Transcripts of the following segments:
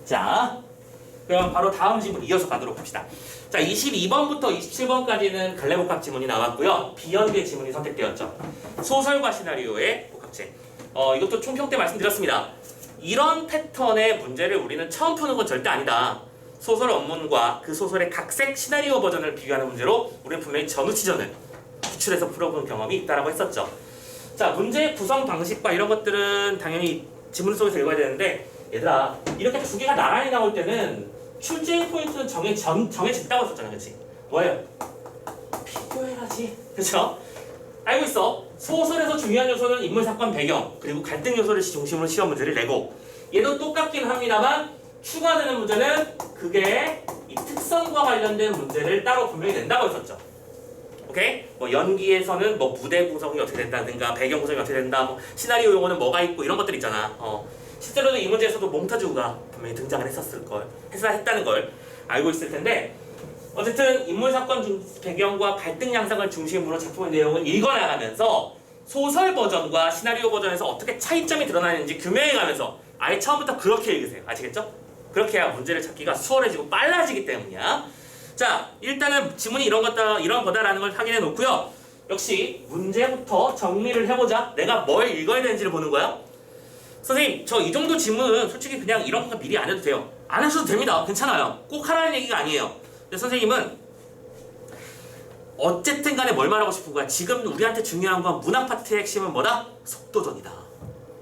자, 그럼 바로 다음 지문 이어서 가도록 합시다. 자, 22번부터 27번까지는 갈래복합 지문이 나왔고요. 비연계 지문이 선택되었죠. 소설과 시나리오의 복합체. 이것도 총평 때 말씀드렸습니다. 이런 패턴의 문제를 우리는 처음 푸는 건 절대 아니다. 소설 원문과 그 소설의 각색 시나리오 버전을 비교하는 문제로 우리는 분명히 전우치전을 기출해서 풀어본 경험이 있다라고 했었죠. 자, 문제의 구성 방식과 이런 것들은 당연히 지문 속에서 읽어야 되는데, 얘들아, 이렇게 두 개가 나란히 나올 때는 출제 포인트는 정해졌다고 했었잖아, 그치? 뭐예요? 비교해야지, 그쵸? 알고 있어. 소설에서 중요한 요소는 인물, 사건, 배경, 그리고 갈등 요소를 중심으로 시험 문제를 내고, 얘도 똑같긴 합니다만 추가되는 문제는 그게 이 특성과 관련된 문제를 따로 분명히 낸다고 했었죠. 오케이? 뭐 연기에서는 뭐 무대 구성이 어떻게 된다든가 배경 구성이 어떻게 된다, 뭐 시나리오 용어는 뭐가 있고 이런 것들 있잖아. 실제로도 이 문제에서도 몽타주가 분명히 등장을 했다는 걸 알고 있을 텐데, 어쨌든 인물, 사건, 배경과 갈등 양상을 중심으로 작품의 내용을 읽어나가면서 소설 버전과 시나리오 버전에서 어떻게 차이점이 드러나는지 규명해가면서 아예 처음부터 그렇게 읽으세요. 아시겠죠? 그렇게 해야 문제를 찾기가 수월해지고 빨라지기 때문이야. 자, 일단은 지문이 이런 거다라는 걸 확인해 놓고요. 역시 문제부터 정리를 해보자. 내가 뭘 읽어야 되는지를 보는 거야. 선생님, 저 이 정도 지문은 솔직히 그냥 이런 거 미리 안 해도 돼요. 안 하셔도 됩니다. 괜찮아요. 꼭 하라는 얘기가 아니에요. 근데 선생님은 어쨌든 간에 뭘 말하고 싶은 거야? 지금 우리한테 중요한 건 문학 파트의 핵심은 뭐다? 속도전이다.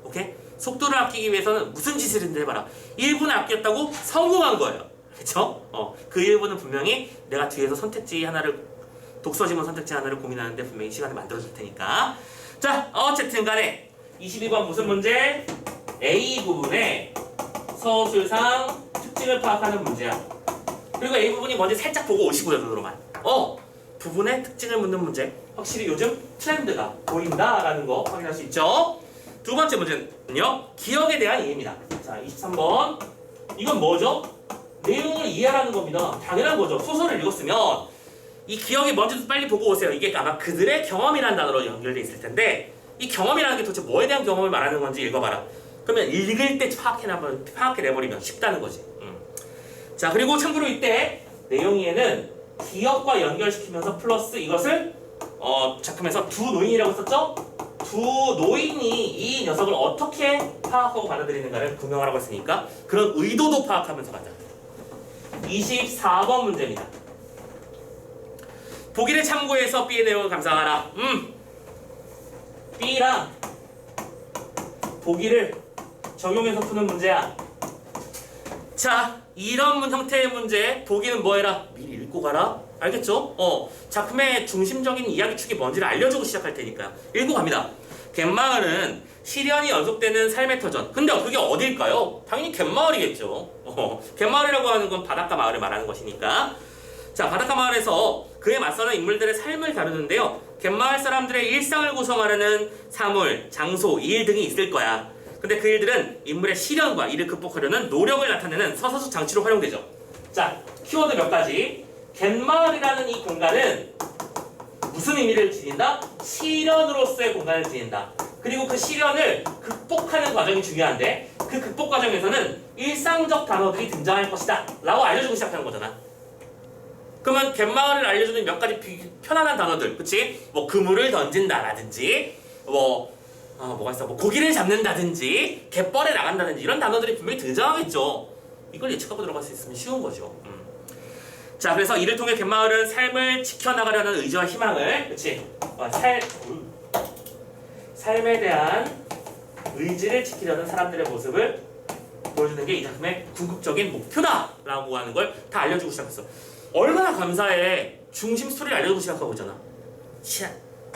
오케이? 속도를 아끼기 위해서는 무슨 짓을 했는지 해봐라. 1분을 아꼈다고 성공한 거예요. 그쵸? 그 1분은 분명히 내가 뒤에서 독서지문 선택지 하나를 고민하는데 분명히 시간을 만들어줄 테니까. 자, 어쨌든 간에 22번 무슨 문제? A 부분에 서술상 특징을 파악하는 문제야. 그리고 A 부분이 뭔지 살짝 보고 오시고요, 눈으로만. 부분의 특징을 묻는 문제. 확실히 요즘 트렌드가 보인다라는 거 확인할 수 있죠. 두 번째 문제는요, 기억에 대한 이해입니다. 자, 23번. 이건 뭐죠? 내용을 이해하라는 겁니다. 당연한 거죠. 소설을 읽었으면 이 기억이 뭔지도 빨리 보고 오세요. 이게 아마 그들의 경험이라는 단어로 연결돼 있을 텐데, 이 경험이라는 게 도대체 뭐에 대한 경험을 말하는 건지 읽어봐라. 그러면 읽을 때 파악해내버리면 쉽다는 거지. 자, 그리고 참고로 이때 내용에는 기억과 연결시키면서 플러스 이것을 작품에서 두 노인이라고 썼죠? 두 노인이 이 녀석을 어떻게 파악하고 받아들이는가를 규명하라고 했으니까 그런 의도도 파악하면서 가자. 24번 문제입니다. 보기를 참고해서 B의 내용을 감상하라. B랑 보기를 적용해서 푸는 문제야. 자, 이런 형태의 문제, 보기는 뭐해라? 미리 읽고 가라. 알겠죠? 작품의 중심적인 이야기축이 뭔지를 알려주고 시작할 테니까 읽고 갑니다. 갯마을은 시련이 연속되는 삶의 터전. 근데 그게 어딜까요? 당연히 갯마을이겠죠. 갯마을이라고 하는 건 바닷가 마을을 말하는 것이니까. 자, 바닷가 마을에서 그에 맞서는 인물들의 삶을 다루는데요. 갯마을 사람들의 일상을 구성하려는 사물, 장소, 일 등이 있을 거야. 근데 그 일들은 인물의 시련과 이를 극복하려는 노력을 나타내는 서사적 장치로 활용되죠. 자, 키워드 몇 가지. 갯마을이라는 이 공간은 무슨 의미를 지닌다? 시련으로서의 공간을 지닌다. 그리고 그 시련을 극복하는 과정이 중요한데, 그 극복 과정에서는 일상적 단어들이 등장할 것이다 라고 알려주고 시작하는 거잖아. 그러면 갯마을을 알려주는 몇 가지 편안한 단어들, 그치? 뭐 그물을 던진다라든지, 뭐가 있어? 뭐 고기를 잡는다든지, 갯벌에 나간다든지 이런 단어들이 분명히 등장하겠죠. 이걸 예측하고 들어갈 수 있으면 쉬운 거죠. 자, 그래서 이를 통해 갯마을은 삶을 지켜나가려는 의지와 희망을, 그치? 삶에 대한 의지를 지키려는 사람들의 모습을 보여주는 게 이 작품의 궁극적인 목표다라고 하는 걸 다 알려주고 시작했어. 얼마나 감사해. 중심 스토리를 알려주고 시작하고 있잖아.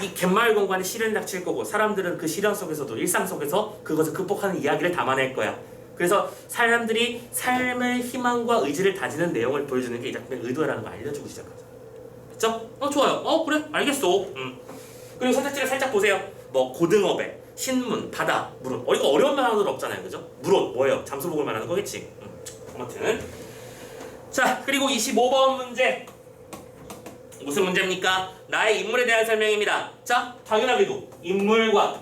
이 갯마을 공간에 시련이 닥칠 거고, 사람들은 그 시련 속에서도 일상 속에서 그것을 극복하는 이야기를 담아낼 거야. 그래서 사람들이 삶의 희망과 의지를 다지는 내용을 보여주는 게 이 작품의 의도라는 걸 알려주고 시작하죠. 그쵸? 좋아요. 그래, 알겠어. 그리고 선택지를 살짝 보세요. 뭐 고등어배, 신문, 바다, 물온. 이거 어려운 단어들 없잖아요, 그죠? 물온 뭐예요? 잠수복을 말하는 거겠지. 아무튼 자, 그리고 25번 문제. 무슨 문제입니까? 나의 인물에 대한 설명입니다. 자, 당연하게도 인물과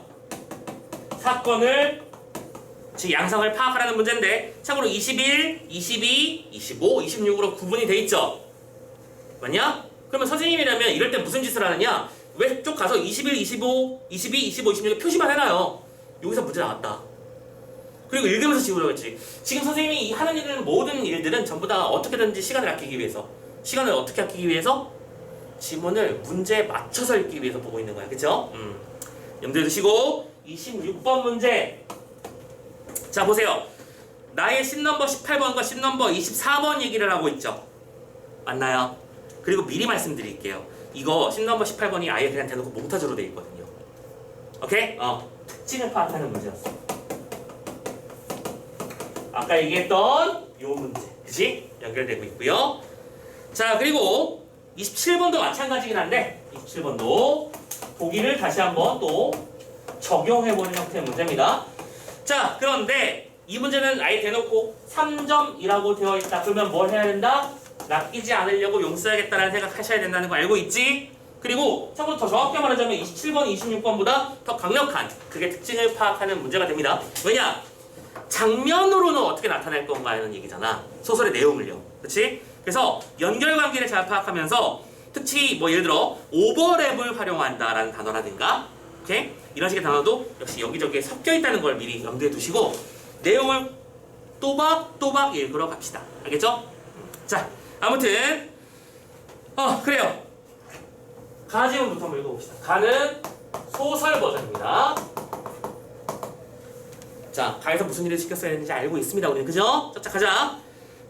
사건을 즉 양성을 파악하라는 문제인데 참고로 21, 22, 25, 26으로 구분이 돼 있죠. 맞냐? 그러면 선생님이라면 이럴 때 무슨 짓을 하느냐? 왼쪽 가서 21, 25, 22, 25, 26에 표시만 해놔요. 여기서 문제 나왔다. 그리고 읽으면서 지우려고 했지. 지금 선생님이 하는 일은 모든 일들은 전부 다 어떻게든지 시간을 아끼기 위해서, 시간을 어떻게 아끼기 위해서? 지문을 문제에 맞춰서 읽기 위해서 보고 있는 거야. 그쵸? 염두에 두시고 26번 문제. 자 보세요. 나의 씬넘버 18번과 씬넘버 24번 얘기를 하고 있죠. 맞나요? 그리고 미리 말씀드릴게요. 이거 씬넘버 18번이 아예 그냥 대놓고 몽타주로 돼 있거든요. 오케이? 특징을 파악하는 문제였어. 아까 얘기했던 요 문제. 그치? 연결되고 있고요. 자 그리고 27번도 마찬가지긴 한데 27번도 보기를 다시 한번 또 적용해보는 형태의 문제입니다. 자 그런데 이 문제는 아예 대놓고 3점이라고 되어 있다. 그러면 뭘 해야 된다? 낚이지 않으려고 용 써야겠다는 생각 하셔야 된다는 거 알고 있지? 그리고 참고로 더 정확히 말하자면 27번, 26번보다 더 강력한 그게 특징을 파악하는 문제가 됩니다. 왜냐? 장면으로는 어떻게 나타낼 건가 하는 얘기잖아. 소설의 내용을요. 그치? 그래서 연결관계를 잘 파악하면서 특히 뭐 예를 들어 오버랩을 활용한다라는 단어라든가 오케이? 이런 식의 단어도 역시 여기저기에 섞여 있다는 걸 미리 염두에 두시고 내용을 또박또박 읽으러 갑시다. 알겠죠? 자 아무튼 그래요. 가 지문부터 한번 읽어봅시다. 가는 소설 버전입니다. 자 가에서 무슨 일을 시켰어야 했는지 알고 있습니다. 우리는 그죠? 쫙쫙 가자.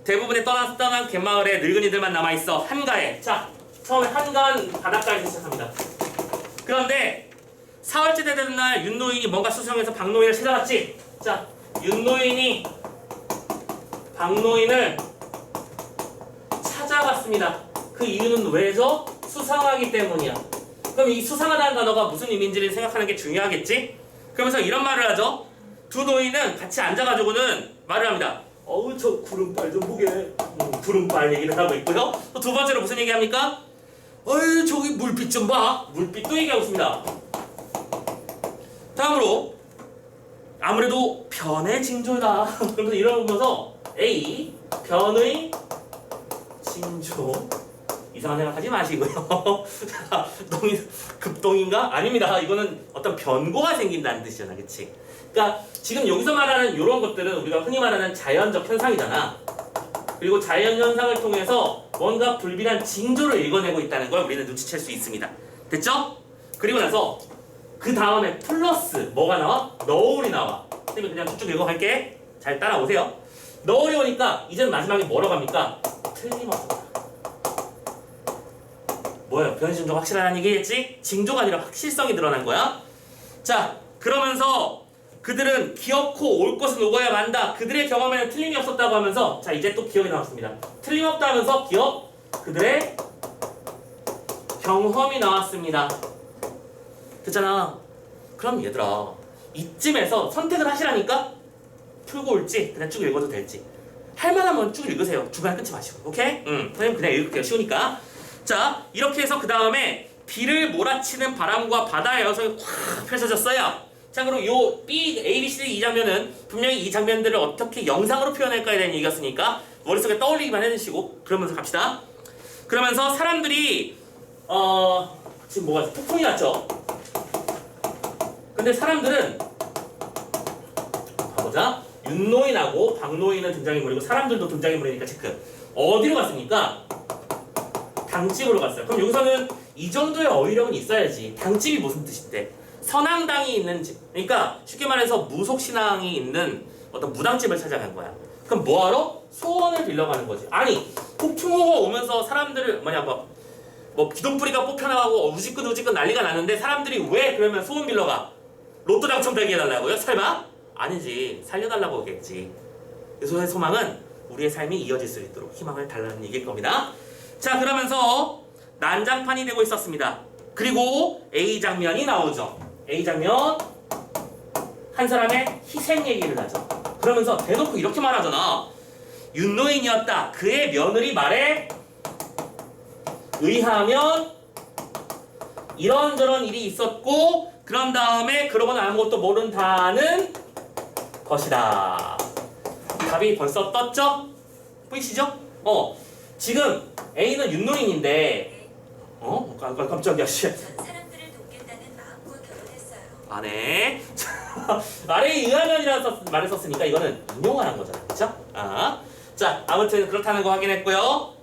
대부분의 떠난 갯마을에 늙은이들만 남아있어. 한가에. 자 처음에 한가한 바닷가에서 시작합니다. 그런데 사흘째 되는 날 윤노인이 뭔가 수성해서 박노인을 찾아갔지. 자 윤노인이 박노인을 찾아갔습니다. 그 이유는 왜죠? 수상하기 때문이야. 그럼 이 수상하다는 단어가 무슨 의미인지를 생각하는 게 중요하겠지? 그러면서 이런 말을 하죠. 두 노인은 같이 앉아가지고는 말을 합니다. 어우 저 구름빨 좀 보게. 구름빨 얘기를 하고 있고요. 또 두 번째로 무슨 얘기합니까? 어이 저기 물빛 좀 봐. 물빛도 얘기하고 있습니다. 다음으로 아무래도 변의 징조다. 그러면서 이러면서 A 변의 징조 이상한 생각하지 마시고요. 급동인가? 아닙니다. 이거는 어떤 변고가 생긴다는 뜻이잖아, 그치? 그러니까 지금 여기서 말하는 이런 것들은 우리가 흔히 말하는 자연적 현상이잖아. 그리고 자연 현상을 통해서 뭔가 불길한 징조를 읽어내고 있다는 걸 우리는 눈치챌 수 있습니다. 됐죠? 그리고 나서 그 다음에 플러스 뭐가 나와? 너울이 나와. 선생님 그냥 쭉쭉 읽어갈게. 잘 따라오세요. 너울이 오니까 이제는 마지막에 뭐라고 합니까? 틀림없다. 뭐예요? 변의 징조가 확실하다는 얘기겠지? 징조가 아니라 확실성이 드러난 거야. 자 그러면서 그들은 기어코 올 것은 오고야 만다. 그들의 경험에는 틀림이 없었다고 하면서 자 이제 또 기억이 나왔습니다. 틀림없다 하면서 기억 그들의 경험이 나왔습니다. 됐잖아. 그럼 얘들아 이쯤에서 선택을 하시라니까? 풀고 올지 그냥 쭉 읽어도 될지 할만하면 쭉 읽으세요. 중간에 끊지 마시고. 오케이? 선생님 그냥 읽을게요. 쉬우니까. 자 이렇게 해서 그 다음에 비를 몰아치는 바람과 바다의 여성이 확 펼쳐졌어요. 자 그럼 요 B, A, B, C, D 이 장면은 분명히 이 장면들을 어떻게 영상으로 표현할까에 대한 얘기였으니까 머릿속에 떠올리기만 해주시고 그러면서 갑시다. 그러면서 사람들이 지금 뭐가 폭풍이 났죠. 근데 사람들은 가보자. 윤노인하고 박노인은 등장인물이고 사람들도 등장인물이니까 체크. 어디로 갔습니까? 당집으로 갔어요. 그럼 여기서는 이 정도의 어휘력은 있어야지. 당집이 무슨 뜻인데? 선앙당이 있는 집. 그러니까 쉽게 말해서 무속신앙이 있는 어떤 무당집을 찾아간 거야. 그럼 뭐하러? 소원을 빌려가는 거지. 아니 폭풍우가 오면서 사람들을 뭐 기둥뿌리가 뽑혀나가고 우지끈 난리가 나는데 사람들이 왜 그러면 소원 빌려가? 로또 당첨되게 해달라고요? 설마? 아니지. 살려달라고 오겠지. 예수의 소망은 우리의 삶이 이어질 수 있도록 희망을 달라는 얘기일 겁니다. 자 그러면서 난장판이 되고 있었습니다. 그리고 A 장면이 나오죠. A 장면 한 사람의 희생 얘기를 하죠. 그러면서 대놓고 이렇게 말하잖아. 윤노인이었다. 그의 며느리 말에 의하면 이런저런 일이 있었고 그런 다음에 그러고는 아무것도 모른다는 것이다. 답이 벌써 떴죠? 보이시죠? 지금 A는 윤노인인데 깜짝이야. 사람들을 돕겠다는 마음과 결혼했어요. 네. 말에 의하면이라는 말을 썼으니까 이거는 인용을 한 거잖아. 그쵸? 자, 아무튼 그렇다는 거 확인했고요.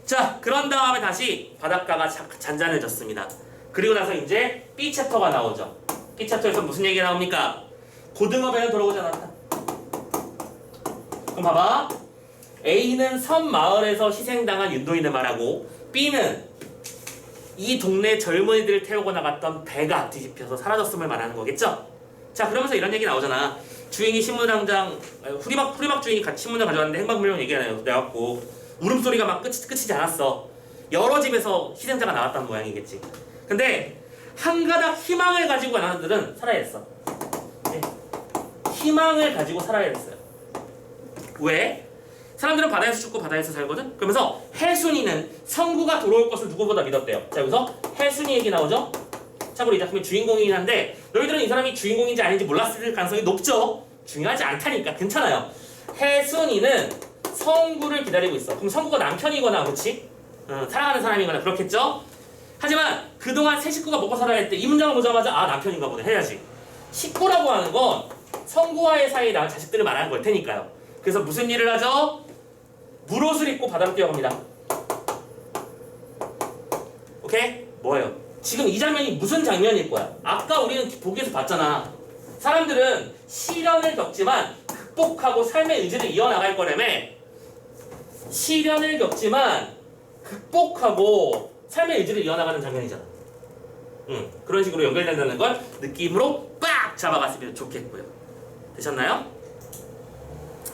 자, 그런 다음에 다시 바닷가가 잔잔해졌습니다. 그리고 나서 이제 B 챕터가 나오죠. B 챕터에서 무슨 얘기가 나옵니까? 고등어배는 돌아오지 않았다. 그럼 봐봐. A는 섬 마을에서 희생당한 윤도인을 말하고 B는 이 동네 젊은이들을 태우고 나갔던 배가 뒤집혀서 사라졌음을 말하는 거겠죠? 자, 그러면서 이런 얘기 나오잖아. 주인이 신문당장 후리막 주인이 같이 신문을 가져왔는데 행방불명 얘기가 나왔고 울음소리가 막 끝이지 않았어. 여러 집에서 희생자가 나왔다는 모양이겠지. 근데 한 가닥 희망을 가지고 가는 사람들은 살아야 했어. 네. 희망을 가지고 살아야 했어요. 왜? 사람들은 바다에서 죽고 바다에서 살거든? 그러면서 해순이는 성구가 돌아올 것을 누구보다 믿었대요. 자, 여기서 해순이 얘기 나오죠? 참고로 이 작품의 주인공이긴 한데 너희들은 이 사람이 주인공인지 아닌지 몰랐을 가능성이 높죠? 중요하지 않다니까 괜찮아요. 해순이는 성구를 기다리고 있어. 그럼 성구가 남편이거나 그렇지? 사랑하는 사람이거나 그렇겠죠? 하지만 그동안 새 식구가 먹고 살아야 할 때 이 문장을 보자마자 남편인가 보네 해야지. 식구라고 하는 건 성구와의 사이에 낳은 자식들을 말하는 걸 테니까요. 그래서 무슨 일을 하죠? 물옷을 입고 바다로 뛰어갑니다. 오케이? 뭐예요? 지금 이 장면이 무슨 장면일 거야? 아까 우리는 보기에서 봤잖아. 사람들은 시련을 겪지만 극복하고 삶의 의지를 이어나갈 거라며. 시련을 겪지만 극복하고 삶의 의지를 이어나가는 장면이잖아. 그런 식으로 연결된다는 걸 느낌으로 빡 잡아갔으면 좋겠고요. 되셨나요?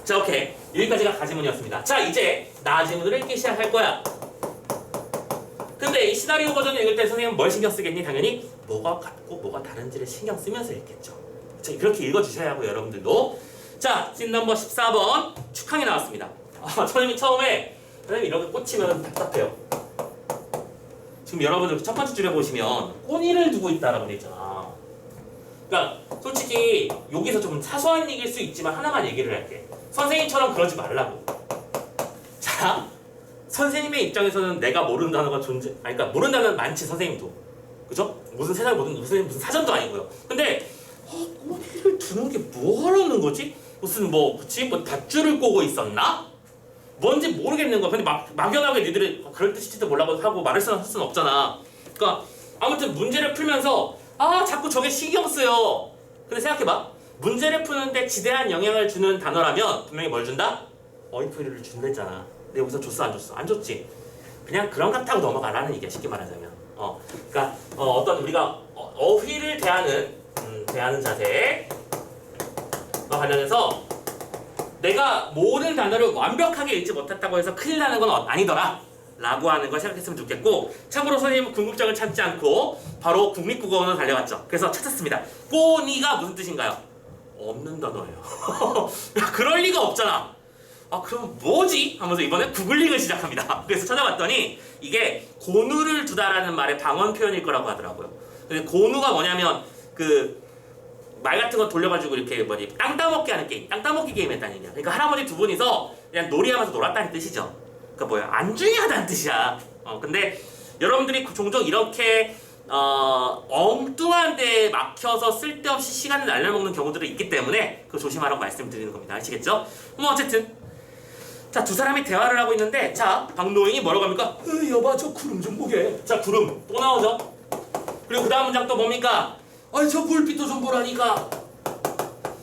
자, 오케이. 여기까지가 가지문이었습니다. 자, 이제 나지문을 읽기 시작할 거야. 근데 이 시나리오 버전을 읽을 때 선생님은 뭘 신경 쓰겠니? 당연히 뭐가 같고 뭐가 다른지를 신경 쓰면서 읽겠죠. 자, 그렇게 읽어주셔야 하고 여러분들도. 자, 씬 넘버 14번 축항이 나왔습니다. 선생님이 처음에 선생님 이렇게 꽂히면 답답해요. 지금 여러분들 첫 번째 줄에 보시면 꼬니를 두고 있다라고 돼 있잖아. 그러니까 솔직히 여기서 좀 사소한 얘기일 수 있지만 하나만 얘기를 할게. 선생님처럼 그러지 말라고. 자, 선생님의 입장에서는 내가 모르는 단어가 그러니까 모르는 단어는 많지 선생님도. 그죠? 무슨 세상을 무슨 사전도 아니고요. 근데 꼬리를 두는 게 뭐 하려는 거지? 무슨 그치? 밧줄을 꼬고 있었나? 뭔지 모르겠는 거야. 근데 막연하게 니들이 그럴 뜻일지도 몰라고 하고 말을 할 수는 없잖아. 그러니까 아무튼 문제를 풀면서 자꾸 저게 신경 쓰여. 근데 생각해봐. 문제를 푸는데 지대한 영향을 주는 단어라면 분명히 뭘 준다? 어휘풀이를 준댔잖아. 근데 여기서 줬어 안 줬어? 안 줬지. 그냥 그런 것 같다고 넘어가라는 얘기야. 쉽게 말하자면. 그러니까 어떤 우리가 어휘를 대하는 자세와 관련해서 내가 모든 단어를 완벽하게 읽지 못했다고 해서 큰일 나는 건 아니더라 라고 하는 걸 생각했으면 좋겠고, 참고로 선생님은 궁극적을 참지 않고 바로 국립국어원으로 달려갔죠. 그래서 찾았습니다. 꼬니가 무슨 뜻인가요? 없는 단어예요. 그럴 리가 없잖아. 그럼 뭐지? 하면서 이번에 구글링을 시작합니다. 그래서 찾아봤더니 이게 고누를 두다라는 말의 방언 표현일 거라고 하더라고요. 근데 고누가 뭐냐면 말 같은 거 돌려가지고 이렇게 땅 따먹기 하는 게임, 땅 따먹기 게임 했다는 얘기야. 그러니까 할아버지 두 분이서 그냥 놀이하면서 놀았다는 뜻이죠. 그러니까 안중하다는 뜻이야. 근데 여러분들이 종종 이렇게 엉뚱한 데에 막혀서 쓸데없이 시간을 날려먹는 경우들이 있기 때문에 그거 조심하라고 말씀드리는 겁니다. 아시겠죠? 어쨌든 자, 두 사람이 대화를 하고 있는데, 자, 박노인이 뭐라고 합니까? 여봐, 저 구름 좀 보게. 자, 구름 또 나오죠. 그리고 그 다음 문장 또 뭡니까? 저 불빛도 좀 보라니까.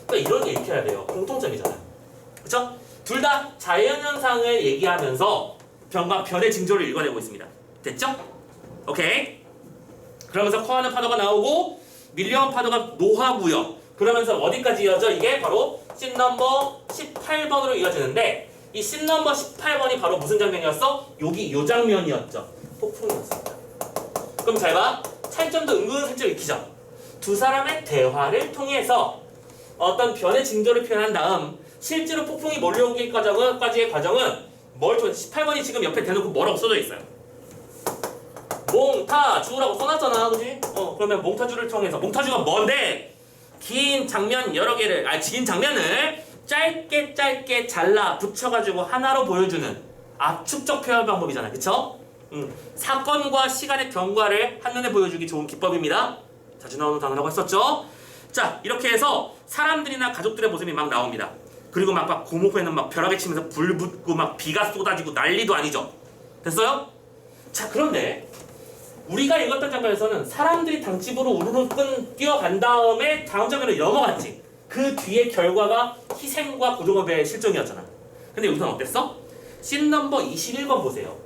그러니까 이런 게 익혀야 돼요. 공통점이잖아요. 그쵸? 둘 다 자연현상을 얘기하면서 변과 변의 징조를 읽어내고 있습니다. 됐죠? 오케이. 그러면서 커하는 파도가 나오고 밀려온 파도가 노하고요. 그러면서 어디까지 이어져? 이게 바로 씬 넘버 18번으로 이어지는데, 이 씬 넘버 18번이 바로 무슨 장면이었어? 요 장면이었죠. 폭풍이었습니다. 그럼 잘 봐. 차이점도 은근슬쩍 익히죠. 두 사람의 대화를 통해서 어떤 변의 징조를 표현한 다음 실제로 폭풍이 몰려오기까지의 과정은 뭘 18번이 지금 옆에 대놓고 뭐라고 써져 있어요? 몽타주라고 써놨잖아, 그지? 그러면 몽타주를 통해서, 몽타주가 뭔데? 긴 장면 여러 개를, 긴 장면을 짧게 잘라 붙여가지고 하나로 보여주는 압축적 표현 방법이잖아요. 그쵸? 사건과 시간의 경과를 한눈에 보여주기 좋은 기법입니다. 자주 나오는 단어라고 했었죠? 자, 이렇게 해서 사람들이나 가족들의 모습이 막 나옵니다. 그리고 막 고목에는 막 벼락에 치면서 불 붙고 막 비가 쏟아지고 난리도 아니죠. 됐어요? 자, 그런데 우리가 읽었던 장면에서는 사람들이 당집으로 우르르 뛰어간 다음에 다음 장면으로 넘어갔지. 그 뒤에 결과가 희생과 고종업의 실종이었잖아. 근데 여기서는 어땠어? 씬 넘버 21번 보세요.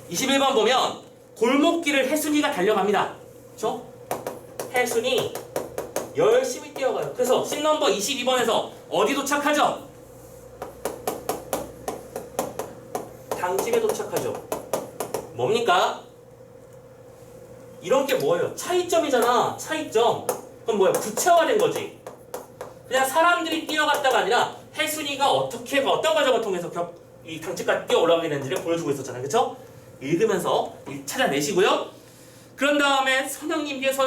21번 보면 골목길을 혜순이가 달려갑니다. 그쵸? 혜순이 열심히 뛰어가요. 그래서 씬 넘버 22번에서 어디 도착하죠? 당집에 도착하죠. 뭡니까? 이런 게 뭐예요? 차이점이잖아. 차이점. 그럼 뭐야? 구체화된 거지. 그냥 사람들이 뛰어갔다가 아니라 혜순이가 어떻게 어떤 과정을 통해서 이 당집까지 뛰어 올라가게 되는지를 보여주고 있었잖아요. 그쵸? 읽으면서 찾아내시고요. 그런 다음에 선영님께서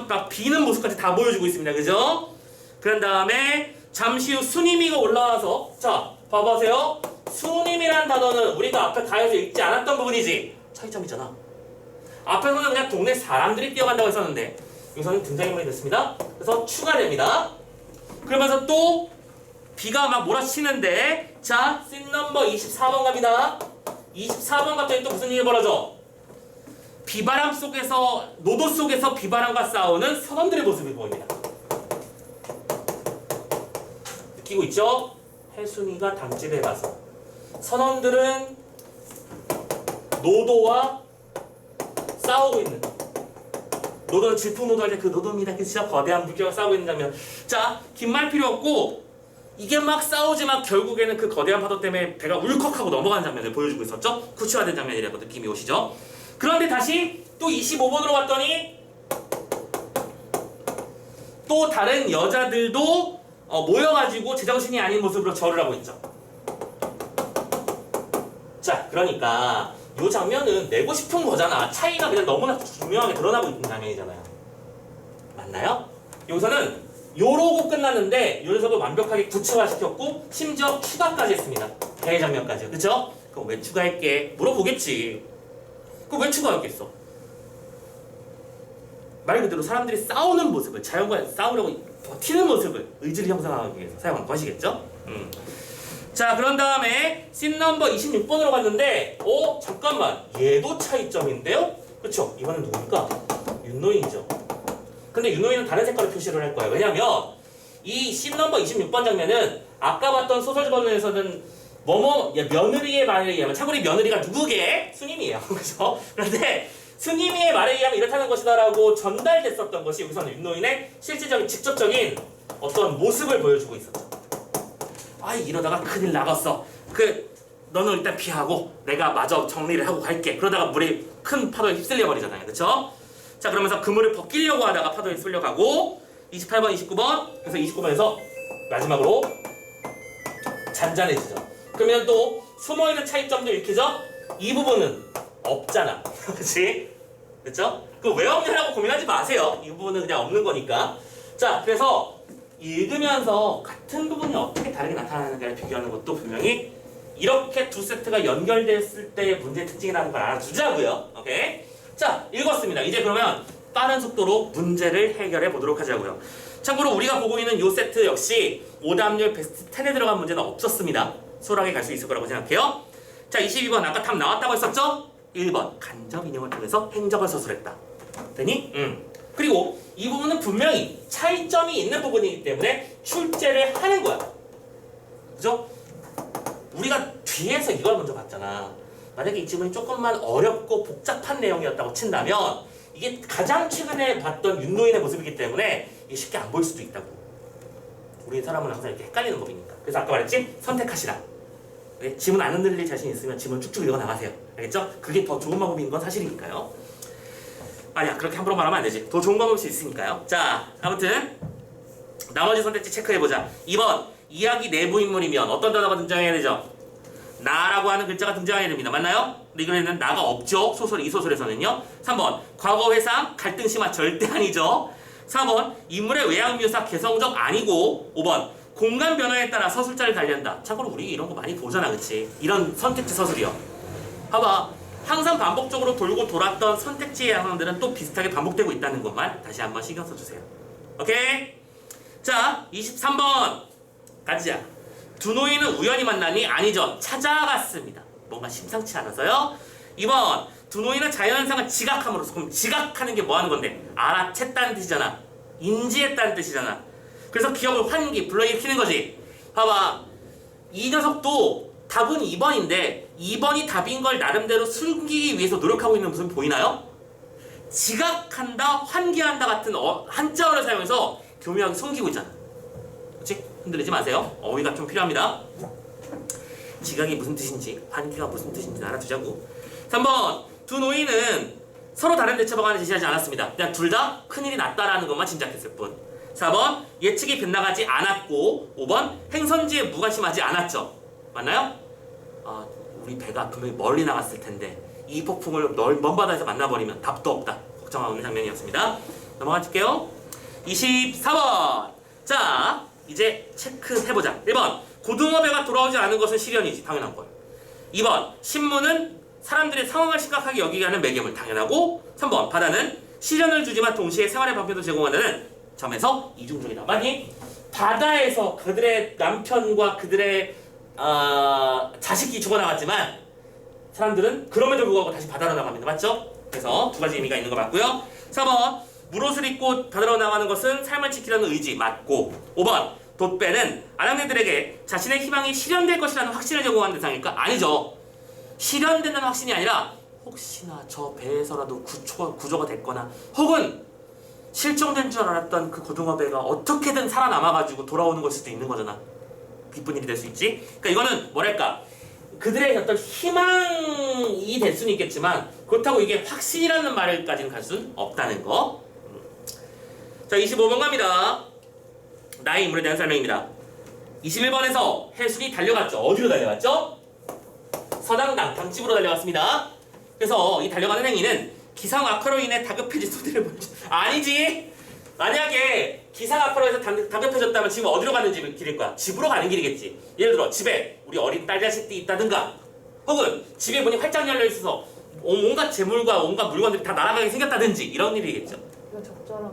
막 비는 모습까지 다 보여주고 있습니다. 그죠? 그런 다음에 잠시 후 수님이가 올라와서 자, 봐보세요. 수님이라는 단어는 우리가 앞에 가에서 읽지 않았던 부분이지. 차이점이잖아. 앞에서는 그냥 동네 사람들이 뛰어간다고 했었는데 여기서는 등장인물이 됐습니다. 그래서 추가됩니다. 그러면서 또 비가 막 몰아치는데 자, 씬 넘버 24번 갑니다. 24번 갑자기 또 무슨 일이 벌어져? 비바람 속에서, 노도 속에서 비바람과 싸우는 선원들의 모습이 보입니다. 느끼고 있죠? 혜순이가 당집에 가서 선원들은 노도와 싸우고 있는, 노도는 질풍노도 할 때 그 노도입니다. 그 진짜 거대한 물결과 싸우고 있는 장면. 자, 긴 말 필요 없고 이게 막 싸우지만 결국에는 그 거대한 파도 때문에 배가 울컥하고 넘어가는 장면을 보여주고 있었죠. 구체화된 장면이라고 느낌이 오시죠. 그런데 다시 또 25번으로 왔더니 또 다른 여자들도 모여가지고 제정신이 아닌 모습으로 절을 하고 있죠. 자, 그러니까 이 장면은 내고 싶은 거잖아. 차이가 그냥 너무나 분명하게 드러나고 있는 장면이잖아요. 맞나요? 여기서는 요러고 끝났는데 요 녀석을 완벽하게 구체화시켰고 심지어 추가까지 했습니다. 대회 장면까지. 그쵸? 그럼 왜 추가할게? 물어보겠지. 그럼 왜 추가했겠어? 말 그대로 사람들이 싸우는 모습을, 자연과 싸우려고 버티는 모습을 의지를 형성하기 위해서 사용한 것이겠죠? 자, 그런 다음에 씬 넘버 26번으로 갔는데 잠깐만, 얘도 차이점인데요? 그쵸? 이번엔 누굽니까? 윤노인이죠. 근데 윤노인은 다른 색깔로 표시를 할 거예요. 왜냐면 이 씬 넘버 26번 장면은 아까 봤던 소설 버전에서는 며느리의 말에 의하면, 참고로 며느리가 누구게? 스님이에요. 그죠? 그런데 스님의 말에 의하면 이렇다는 것이다라고 전달됐었던 것이 여기서는 윤노인의 실질적인 직접적인 어떤 모습을 보여주고 있었죠. 이러다가 큰일 나갔어. 너는 일단 피하고 내가 마저 정리를 하고 갈게. 그러다가 물이 큰 파도에 휩쓸려 버리잖아요. 그쵸? 자, 그러면서 그물을 벗기려고 하다가 파도에 휩쓸려가고 28번, 29번, 그래서 29번에서 마지막으로 잔잔해지죠. 그러면 또 숨어있는 차이점도 읽히죠? 이 부분은 없잖아. 그치? 그쵸? 왜 없냐라고 고민하지 마세요. 이 부분은 그냥 없는 거니까. 자, 그래서 읽으면서 같은 부분이 어떻게 다르게 나타나는가를 비교하는 것도 분명히 이렇게 두 세트가 연결됐을 때의 문제의 특징이라는 걸 알아두자고요. 오케이? 자, 읽었습니다. 이제 그러면 빠른 속도로 문제를 해결해 보도록 하자고요. 참고로 우리가 보고 있는 이 세트 역시 오답률 베스트 10에 들어간 문제는 없었습니다. 수월하게 갈 수 있을 거라고 생각해요. 자, 22번 아까 답 나왔다고 했었죠? 1번 간접 인용을 통해서 행적을 서술했다. 되니? 그리고 이 부분은 분명히 차이점이 있는 부분이기 때문에 출제를 하는 거야. 그죠? 우리가 뒤에서 이걸 먼저 봤잖아. 만약에 이 지문이 조금만 어렵고 복잡한 내용이었다고 친다면 이게 가장 최근에 봤던 윤노인의 모습이기 때문에 이게 쉽게 안 보일 수도 있다고. 우리 사람은 항상 이렇게 헷갈리는 법이니까. 그래서 아까 말했지? 선택하시라. 네? 지문 안 흔들릴 자신 있으면 지문 쭉쭉 읽어 나가세요. 알겠죠? 그게 더 좋은 방법인 건 사실이니까요. 아니야, 그렇게 함부로 말하면 안 되지. 더 좋은 방법일 수 있으니까요. 자, 아무튼 나머지 선택지 체크해보자. 2번, 이야기 내부 인물이면 어떤 단어가 등장해야 되죠? 나라고 하는 글자가 등장해야 됩니다. 맞나요? 근데 이번에는 나가 없죠. 이 소설에서는요. 3번, 과거 회상, 갈등 심화 절대 아니죠. 4번 인물의 외양 묘사 개성적 아니고 5번 공간 변화에 따라 서술자를 달리한다. 참고로 우리 이런 거 많이 보잖아, 그치? 이런 선택지 서술이요. 봐봐. 항상 반복적으로 돌고 돌았던 선택지의 양상들은 또 비슷하게 반복되고 있다는 것만 다시 한번 신경 써주세요. 오케이? 자, 23번 가자. 두 노인은 우연히 만나니 아니죠. 찾아갔습니다. 뭔가 심상치 않아서요. 2번 두 노인은 자연현상을 지각함으로써. 그럼 지각하는 게 뭐 하는 건데? 알아챘다는 뜻이잖아. 인지했다는 뜻이잖아. 그래서 기억을 환기, 불러일으키는 거지. 봐봐. 이 녀석도 답은 2번인데 2번이 답인 걸 나름대로 숨기기 위해서 노력하고 있는 모습이 보이나요? 지각한다, 환기한다 같은 한자어를 사용해서 교묘하게 숨기고 있잖아. 그치? 흔들리지 마세요. 어휘가 좀 필요합니다. 지각이 무슨 뜻인지, 환기가 무슨 뜻인지 알아두자고. 3번 두 노인은 서로 다른 대처 방안을 제시하지 않았습니다. 그냥 둘 다 큰일이 났다라는 것만 짐작했을 뿐. 4번 예측이 빗나가지 않았고 5번 행선지에 무관심하지 않았죠. 맞나요? 우리 배가 분명히 멀리 나갔을 텐데 이 폭풍을 먼 바다에서 만나버리면 답도 없다. 걱정하는 장면이었습니다. 넘어갈게요. 24번. 자, 이제 체크해보자. 1번 고등어배가 돌아오지 않은 것은 시련이지. 당연한 걸. 2번 신문은 사람들의 상황을 심각하게 여기게 하는 매개물. 당연하고. 3번 바다는 시련을 주지만 동시에 생활의 방편도 제공한다는 점에서 이중적이다. 만약 바다에서 그들의 남편과 그들의 자식이 죽어나갔지만 사람들은 그럼에도 불구하고 다시 바다로 나갑니다. 맞죠? 그래서 두 가지 의미가 있는 거 맞고요. 4번 물옷을 입고 바다로 나가는 것은 삶을 지키려는 의지 맞고. 5번 돛배는 아낙네들에게 자신의 희망이 실현될 것이라는 확신을 제공하는 대상일까? 아니죠. 실현된다는 확신이 아니라 혹시나 저 배에서라도 구조가 됐거나 혹은 실종된 줄 알았던 그 고등어배가 어떻게든 살아남아가지고 돌아오는 걸 수도 있는 거잖아. 기쁜 일이 될 수 있지. 그러니까 이거는 뭐랄까 그들의 어떤 희망이 될 수는 있겠지만 그렇다고 이게 확신이라는 말까지는 갈 수는 없다는 거. 자, 25번 갑니다. 나의 인물에 대한 설명입니다. 21번에서 해순이 달려갔죠. 어디로 달려갔죠? 서당 당집으로 달려갔습니다. 그래서 이 달려가는 행위는 기상 악화로 인해 다급해진 소리를 보여줘. 아니지. 만약에 기상 악화로 해서 다급해졌다면 지금 어디로 가는 길일 거야? 집으로 가는 길이겠지. 예를 들어 집에 우리 어린 딸 자식들이 있다든가 혹은 집에 문이 활짝 열려 있어서 온갖 재물과 온갖 물건들이 다 날아가게 생겼다든지 이런 일이겠죠. 이거 적절한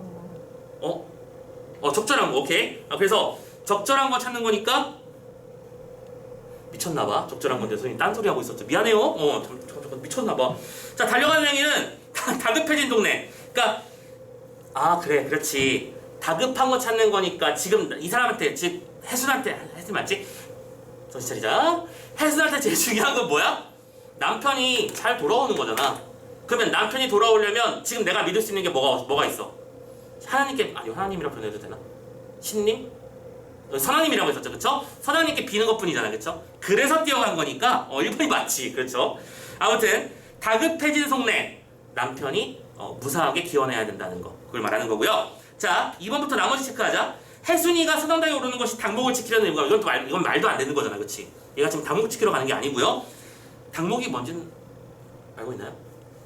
거. 적절한 거. 오케이. 그래서 적절한 거 찾는 거니까 미쳤나봐. 적절한 건데 손이 딴소리 하고 있었죠. 미안해요. 미쳤나봐. 자, 달려가는 행위는 다급해진 동네. 그러니까 그래, 그렇지. 다급한 거 찾는 거니까 지금 이 사람한테, 즉 해순한테 맞지? 정신 차리자. 해순한테 제일 중요한 건 뭐야? 남편이 잘 돌아오는 거잖아. 그러면 남편이 돌아오려면 지금 내가 믿을 수 있는 게 뭐가 있어? 하나님께, 하나님이라고 표현해도 되나? 신님? 선하님이라고 했었죠, 그쵸? 선하님께 비는 것 뿐이잖아, 그쵸? 그래서 뛰어간 거니까 1번이 맞지, 그렇죠? 아무튼 다급해진 속내, 남편이 무사하게 기원해야 된다는 거, 그걸 말하는 거고요. 자, 2번부터 나머지 체크하자. 해순이가 서당당에 오르는 것이 당목을 지키려는 이유가 이건 말도 안 되는 거잖아, 그치? 얘가 지금 당목 지키러 가는 게 아니고요. 당목이 뭔지는 알고 있나요?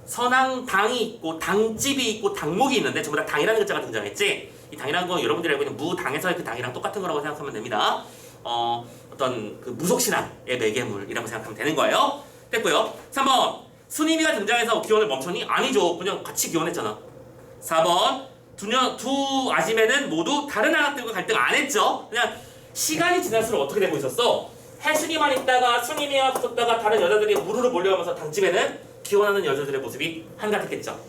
선앙당이 있고 당집이 있고 당목이 있는데 전부 다 당이라는 글자가 등장했지. 이 당이라는 건 여러분들이 알고 있는 무당에서의 그 당이랑 똑같은 거라고 생각하면 됩니다. 어떤 그 무속신앙의 매개물이라고 생각하면 되는 거예요. 됐고요. 3번 순임이가 등장해서 기원을 멈췄니? 아니죠. 그냥 같이 기원했잖아. 4번 두 아지매는 모두 다른 아낙들과 갈등 안 했죠. 그냥 시간이 지날수록 어떻게 되고 있었어? 해순이만 있다가 순임이가 붙었다가 다른 여자들이 우르르 몰려오면서 당집에는 기원하는 여자들의 모습이 한가득했죠.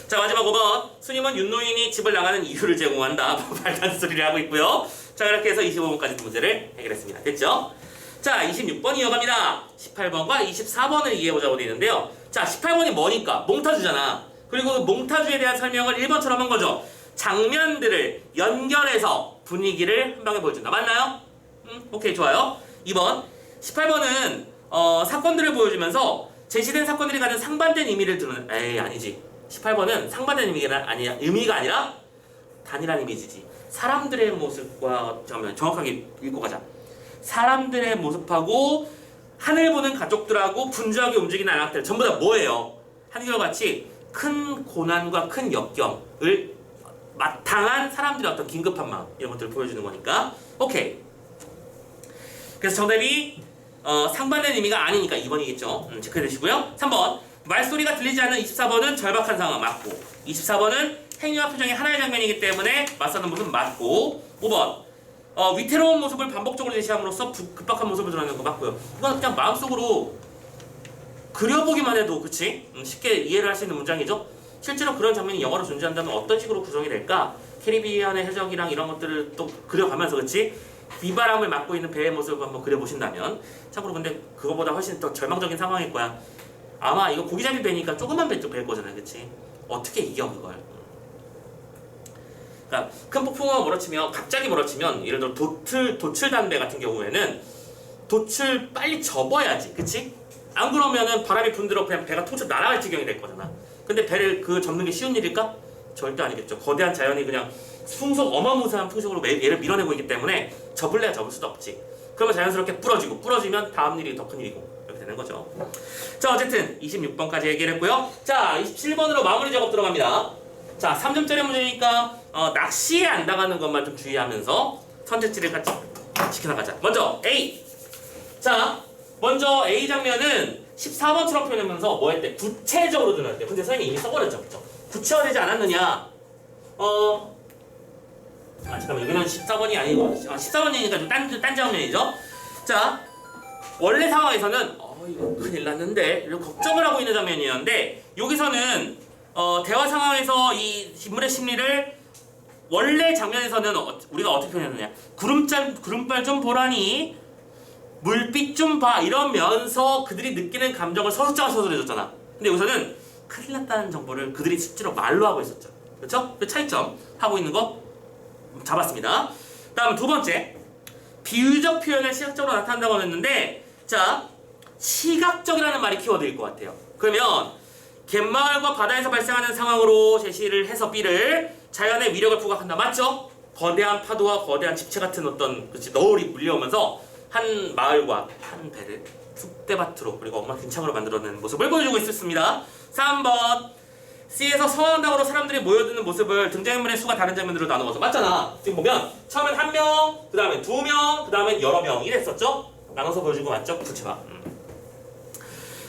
자, 마지막 5번 순임은 윤노인이 집을 나가는 이유를 제공한다. 말도 안 되는 소리를 하고 있고요. 자, 이렇게 해서 25번까지 문제를 해결했습니다. 됐죠? 자, 26번 이어갑니다. 18번과 24번을 이해해보자고 되어 있는데요. 자, 18번이 뭐니까? 몽타주잖아. 그리고 그 몽타주에 대한 설명을 1번처럼 한 거죠. 장면들을 연결해서 분위기를 한 방에 보여준다. 맞나요? 오케이, 좋아요. 2번 18번은 사건들을 보여주면서 제시된 사건들이 가진 상반된 의미를 드러낸. 아니지. 18번은 상반된 의미가 아니라 단일한 이미지지. 사람들의 모습과 정확하게 읽고 가자. 사람들의 모습하고 하늘 보는 가족들하고 분주하게 움직이는 아낙들 전부 다 뭐예요? 한결같이 큰 고난과 큰 역경을 마땅한 사람들의 어떤 긴급한 마음 이런 것들을 보여주는 거니까 오케이. 그래서 정답이 상반된 의미가 아니니까 2번이겠죠. 체크해 주시고요. 3번 말소리가 들리지 않는 24번은 절박한 상황 맞고 24번은 행위와 표정이 하나의 장면이기 때문에 맞서는 모습 맞고 5번 위태로운 모습을 반복적으로 제시함으로써 급박한 모습을 드러내는 거 맞고요. 이건 그냥 마음속으로 그려보기만 해도 그치? 쉽게 이해를 할 수 있는 문장이죠. 실제로 그런 장면이 영화로 존재한다면 어떤 식으로 구성이 될까? 캐리비안의 해적이랑 이런 것들을 또 그려가면서 그치? 비바람을 맞고 있는 배의 모습을 한번 그려보신다면 참고로 근데 그거보다 훨씬 더 절망적인 상황일 거야. 아마 이거 고기잡이 배니까 조그만 배일 거잖아요. 그치? 어떻게 이겨 그걸? 그러니까 큰 폭풍우가 몰아치면 갑자기 몰아치면 예를 들어 도출 담배 같은 경우에는 돛을 빨리 접어야지. 그치? 안 그러면은 바람이 분들어 그냥 배가 통째로 날아갈 지경이 될 거잖아. 근데 배를 접는 게 쉬운 일일까? 절대 아니겠죠. 거대한 자연이 그냥 어마무시한 풍속으로 얘를 밀어내고 있기 때문에 접을래야 접을 수도 없지. 그러면 자연스럽게 부러지면 다음 일이 더 큰 일이고 이렇게 되는 거죠. 자 어쨌든 26번까지 얘기를 했고요. 자 27번으로 마무리 작업 들어갑니다. 자 3점짜리 문제니까 낚시에 안 당하는 것만 좀 주의하면서 선택지를 같이 지켜나가자. 먼저 A. 자 먼저 A 장면은 14번처럼 표현하면서 뭐 했대? 구체적으로 드러냈대. 근데 선생님이 이미 써버렸죠. 그쵸? 구체화되지 않았느냐? 잠깐만 여기는 14번이 아니고 14번이니까 좀 딴 장면이죠. 자 원래 상황에서는 이거 큰일 났는데 이런 걱정을 하고 있는 장면이었는데 여기서는 대화 상황에서 이 인물의 심리를 원래 장면에서는 우리가 어떻게 표현했느냐? 구름발 좀 보라니 물빛 좀 봐 이러면서 그들이 느끼는 감정을 서술자가 서술해줬잖아. 근데 여기서는 큰일 났다는 정보를 그들이 실제로 말로 하고 있었죠. 그렇죠? 그 차이점 하고 있는 거 잡았습니다. 다음 두 번째 비유적 표현을 시각적으로 나타낸다고 했는데 자 시각적이라는 말이 키워드일 것 같아요. 그러면 갯마을과 바다에서 발생하는 상황으로 제시를 해서 B를 자연의 위력을 부각한다. 맞죠? 거대한 파도와 거대한 집체 같은 어떤 너울이 물려오면서 한 마을과 한 배를 쑥대밭으로 그리고 엉망진창으로 만들어내는 모습을 보여주고 있었습니다. 3번 C에서 성황당으로 사람들이 모여드는 모습을 등장인물의 수가 다른 장면으로 나누어서 맞잖아. 지금 보면 처음엔 한 명, 그 다음엔 두 명, 그 다음엔 여러 명 이랬었죠? 나눠서 보여준 거 맞죠? 구체화.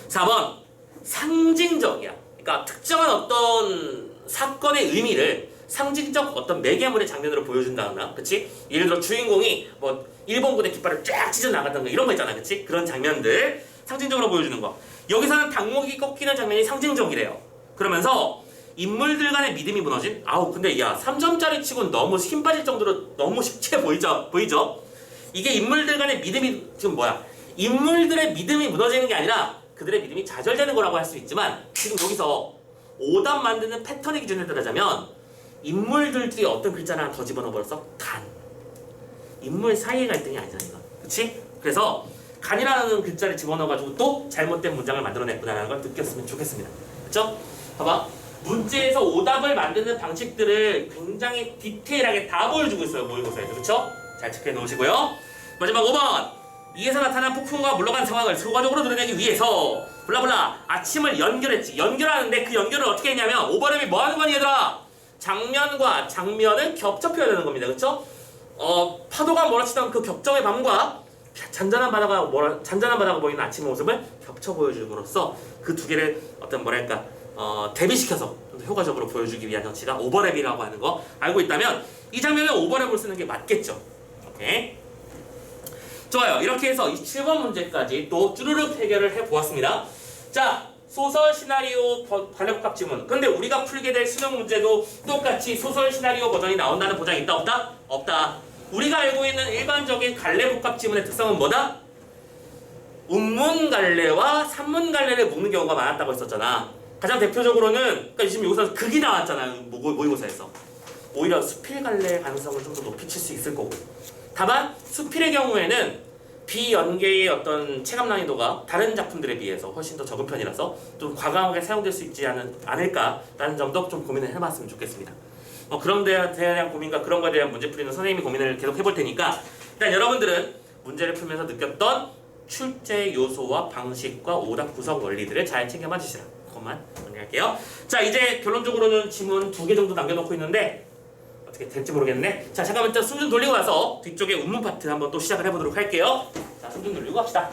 4번 상징적이야. 그러니까 특정한 어떤 사건의 의미를 상징적 어떤 매개물의 장면으로 보여준다거나, 그치? 예를 들어 주인공이 뭐 일본군의 깃발을 쫙 찢어 나갔던가 이런 거 있잖아, 그치? 그런 장면들 상징적으로 보여주는 거. 여기서는 닭목이 꺾이는 장면이 상징적이래요. 그러면서 인물들 간의 믿음이 무너진? 근데 야 3점짜리 치고는 너무 힘 빠질 정도로 너무 쉽게 보이죠? 이게 인물들 간의 믿음이 지금 뭐야? 인물들의 믿음이 무너지는 게 아니라 그들의 믿음이 좌절되는 거라고 할 수 있지만 지금 여기서 오답 만드는 패턴의 기준에 따르자면 인물들이 어떤 글자를 하나 더 집어넣어버렸어? 간. 인물 사이의 갈등이 아니잖아 이거. 그치? 그래서 간이라는 글자를 집어넣어가지고 또 잘못된 문장을 만들어냈구나라는 걸 느꼈으면 좋겠습니다. 그쵸? 봐봐. 문제에서 오답을 만드는 방식들을 굉장히 디테일하게 다 보여주고 있어요. 모의고사에서. 그쵸? 잘 체크해 놓으시고요. 마지막 5번. 이에서 나타난 폭풍과 물러간 상황을 소가적으로 드러내기 위해서 블라블라 아침을 연결했지. 연결하는데 그 연결을 어떻게 했냐면 오버랩이 뭐 하는 거니 얘들아? 장면과 장면을 겹쳐 표현하는 겁니다. 그쵸? 파도가 몰아치던 그 격정의 밤과 잔잔한 바다가 보이는 아침의 모습을 겹쳐 보여줌으로써 그 두 개를 어떤 대비시켜서 좀 더 효과적으로 보여주기 위한 장치가 오버랩이라고 하는 거 알고 있다면 이 장면에 오버랩을 쓰는 게 맞겠죠. 오케이. 좋아요. 이렇게 해서 27번 문제까지 또 쭈르륵 해결을 해보았습니다. 자, 소설 시나리오 관례복합 지문. 근데 우리가 풀게 될 수능 문제도 똑같이 소설 시나리오 버전이 나온다는 보장이 있다 없다? 없다. 우리가 알고 있는 일반적인 관례복합 지문의 특성은 뭐다? 운문 관례와 산문 관례를 묶는 경우가 많았다고 했었잖아. 가장 대표적으로는 그러니까 지금 여기서 극이 나왔잖아요. 모의고사에서. 오히려 수필 관례의 가능성을 좀 더 높이칠 수 있을 거고. 다만 수필의 경우에는 비연계의 어떤 체감 난이도가 다른 작품들에 비해서 훨씬 더 적은 편이라서 좀 과감하게 사용될 수 있지 않을까라는 점도 좀 고민을 해봤으면 좋겠습니다. 그런 데에 대한 고민과 그런 거에 대한 문제풀이는 선생님이 고민을 계속 해볼 테니까 일단 여러분들은 문제를 풀면서 느꼈던 출제 요소와 방식과 오답 구성 원리들을 잘 챙겨봐 주시라. 그것만 정리할게요. 자, 이제 결론적으로는 지문 2개 정도 남겨놓고 있는데 어떻게 될지 모르겠네. 자 잠깐만 숨 좀 돌리고 와서 뒤쪽에 운문 파트 한번 또 시작을 해보도록 할게요. 자 숨 좀 돌리고 합시다.